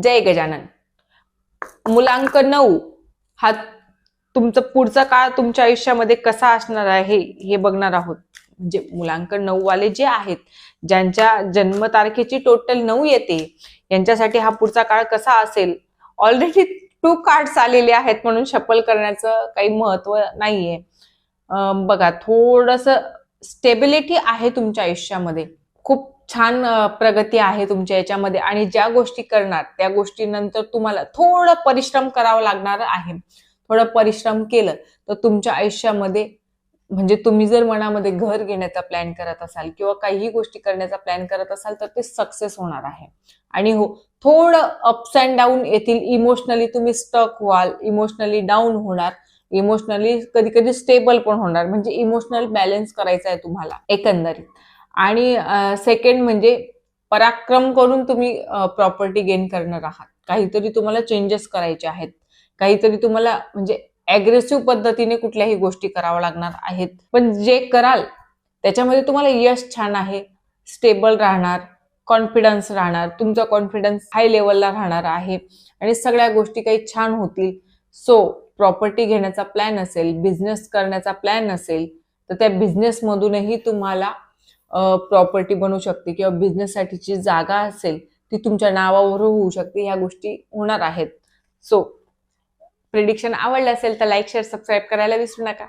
जय गजानन. मुलांक 9 हा तुमचा पुढचा काळ तुमच्या आयुष्यामध्ये कसा असणार आहे हे बघणार आहोत. म्हणजे मुलांक 9 वाले जे आहेत, ज्यांच्या जन्मतारखेची टोटल 9 येते, यांच्यासाठी हा पुढचा काळ कसा असेल. ऑलरेडी 2 कार्ड्स आलेले आहेत म्हणून शफल करण्याचं काही महत्व नाहीये. बघा, थोडस स्टेबिलिटी आहे तुमच्या आयुष्यामध्ये. खूप छान प्रगती आहे तुमच्या याच्यामध्ये आणि ज्या गोष्टी करणार त्या गोष्टीनंतर तुम्हाला थोडं परिश्रम करावं लागणार आहे. थोडं परिश्रम केलं तर तुमच्या आयुष्यामध्ये, म्हणजे तुम्ही जर मनामध्ये घर घेण्याचा प्लॅन करत असाल किंवा काही गोष्टी करण्याचा प्लॅन करत असाल तर ते सक्सेस होणार आहे. आणि हो, थोडं अप्स अँड डाऊन येतील. इमोशनली तुम्ही स्टक व्हाल, इमोशनली डाऊन होणार, इमोशनली कधी कधी स्टेबल पण होणार. म्हणजे इमोशनल बॅलन्स करायचा आहे तुम्हाला एकंदरीत. आणि सेकंड म्हणजे पराक्रम करून तुम्ही प्रॉपर्टी गेन करणार आहात. काहीतरी तुम्हाला चेंजेस करायचे आहेत, काहीतरी तुम्हाला म्हणजे अग्रेसिव्ह पद्धतीने कुठल्याही गोष्टी कराव्या लागणार आहेत. पण जे कराल त्याच्यामध्ये तुम्हाला यश छान आहे, स्टेबल राहणार, कॉन्फिडन्स राहणार, तुमचा कॉन्फिडन्स हाय लेवलला राहणार आहे आणि सगळ्या गोष्टी काही छान होतील. सो प्रॉपर्टी घेण्याचा प्लॅन असेल, बिझनेस करण्याचा प्लॅन असेल तर त्या बिझनेस मधूनही तुम्हाला प्रॉपर्टी बनू शकते किंवा बिझनेस साठीची जागा असेल ती तुमच्या नावावर होऊ शकते. ह्या गोष्टी होणार आहेत. सो प्रेडिक्शन आवडलं असेल तर लाईक, शेअर, सबस्क्राईब करायला विसरू नका.